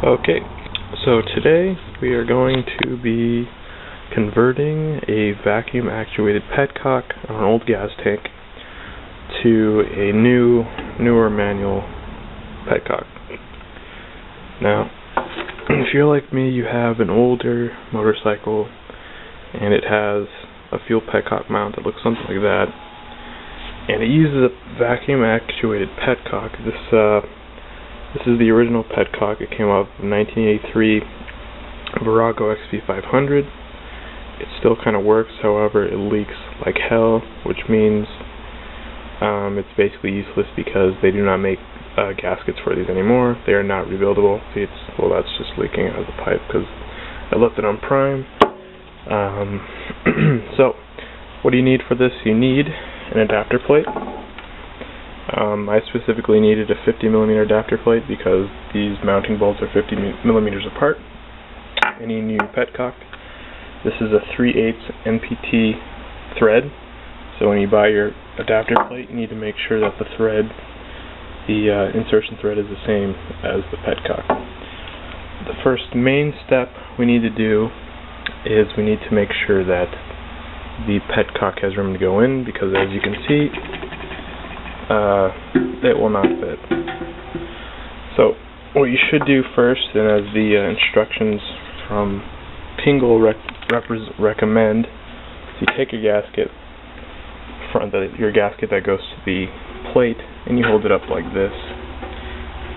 Okay, so today we are going to be converting a vacuum actuated petcock on an old gas tank to a newer manual petcock. Now, if you're like me, you have an older motorcycle and it has a fuel petcock mount that looks something like that, and it uses a vacuum actuated petcock. This is the original petcock. It came out in 1983 Virago XP500. It still kind of works, however, it leaks like hell, which means it's basically useless because they do not make gaskets for these anymore. They are not rebuildable. See, that's just leaking out of the pipe because I left it on prime. So, what do you need for this? You need an adapter plate. I specifically needed a 50mm adapter plate because these mounting bolts are 50mm apart. Any new petcock. This is a 3/8 NPT thread, so when you buy your adapter plate, you need to make sure that the insertion thread is the same as the petcock. The first main step we need to do is we need to make sure that the petcock has room to go in, because as you can see, it will not fit. So what you should do first, and as the instructions from Pingle recommend, is you take your gasket, your gasket that goes to the plate, and you hold it up like this.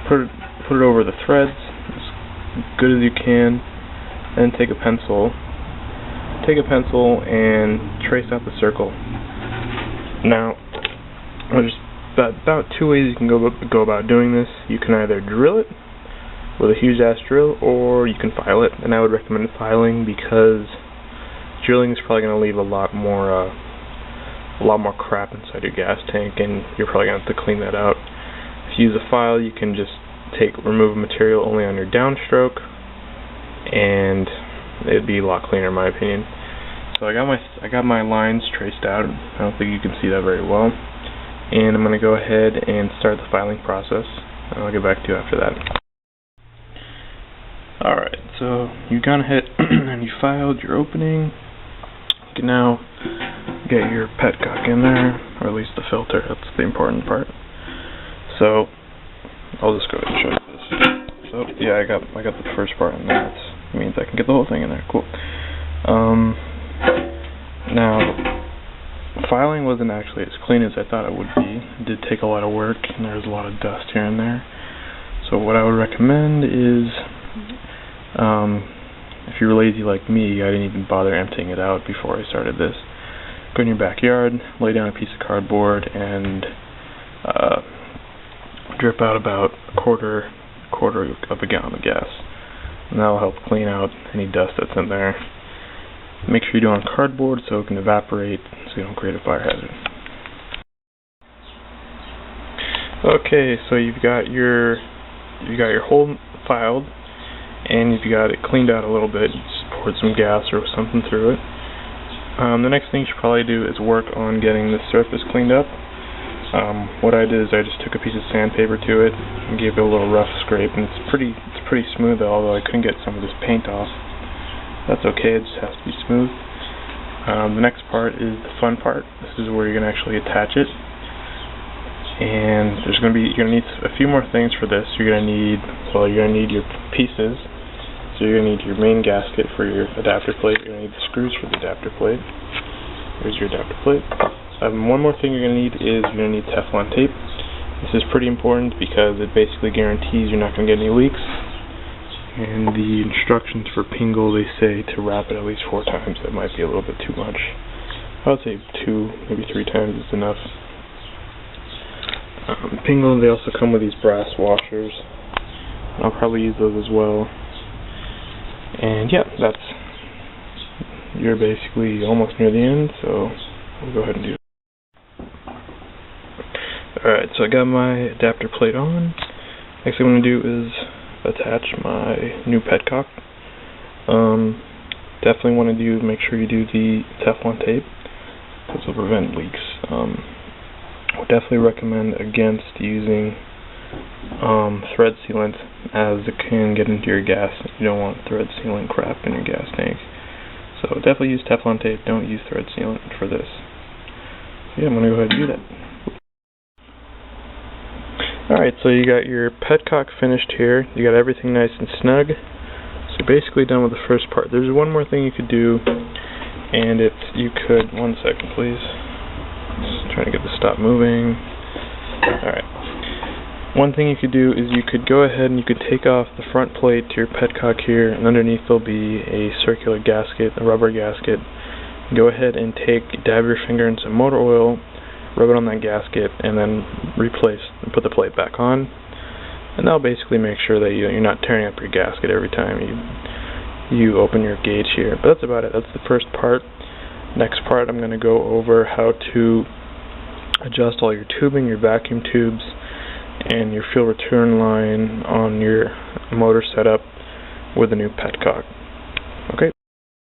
Put it over the threads as good as you can, and take a pencil and trace out the circle. Now, there's about two ways you can go about doing this. You can either drill it with a huge ass drill, or you can file it, and I would recommend filing because drilling is probably going to leave a lot more crap inside your gas tank, and you're probably going to have to clean that out. If you use a file, you can just remove material only on your downstroke, and it'd be a lot cleaner in my opinion. So I got my lines traced out. I don't think you can see that very well. And I'm going to go ahead and start the filing process, and I'll get back to you after that. Alright, so you've gone ahead and you filed your opening. You can now get your petcock in there, or at least the filter. That's the important part. So I'll just go ahead and show you this. So yeah, I got the first part in there. That means I can get the whole thing in there. Cool. Now, filing wasn't actually as clean as I thought it would be. It did take a lot of work, and there was a lot of dust here and there. So what I would recommend is, if you're lazy like me, I didn't even bother emptying it out before I started this. Go in your backyard, lay down a piece of cardboard, and drip out about a quarter of a gallon of gas. And that'll help clean out any dust that's in there. Make sure you do it on cardboard so it can evaporate, so you don't create a fire hazard. Okay, so you've got your hole filed, and you've got it cleaned out a little bit. Just poured some gas or something through it. The next thing you should probably do is work on getting the surface cleaned up. What I did is I just took a piece of sandpaper to it and gave it a little rough scrape, and it's pretty smooth, although I couldn't get some of this paint off. That's okay, it just has to be smooth. The next part is the fun part. This is where you're going to actually attach it. And you're going to need a few more things for this. You're going to need your pieces. So you're going to need your main gasket for your adapter plate. You're going to need the screws for the adapter plate. Here's your adapter plate. One more thing you're going to need is you're going to need Teflon tape. This is pretty important because it basically guarantees you're not going to get any leaks. And the instructions for Pingle, they say to wrap it at least 4 times. That might be a little bit too much. I would say 2, maybe 3 times is enough. Pingle, they also come with these brass washers. I'll probably use those as well. And yeah, you're basically almost near the end, so we'll go ahead and do it. Alright, so I got my adapter plate on. Next thing I'm going to do is attach my new petcock. Definitely want to make sure you do the Teflon tape, because it'll prevent leaks. I would definitely recommend against using thread sealant, as it can get into your gas. You don't want thread sealant crap in your gas tank. So definitely use Teflon tape, don't use thread sealant for this. So yeah, I'm going to go ahead and do that. Alright, so you got your petcock finished here. You got everything nice and snug. So basically done with the first part. There's one more thing you could do, and if you could, 1 second please. Just trying to get this to stop moving. Alright. One thing you could do is you could go ahead and you could take off the front plate to your petcock here, and underneath there'll be a circular gasket, a rubber gasket. Go ahead and dab your finger in some motor oil, rub it on that gasket, and then put the plate back on. And that'll basically make sure that you're not tearing up your gasket every time you open your gauge here. But that's about it. That's the first part. Next part, I'm going to go over how to adjust all your tubing, your vacuum tubes, and your fuel return line on your motor setup with a new petcock. Okay.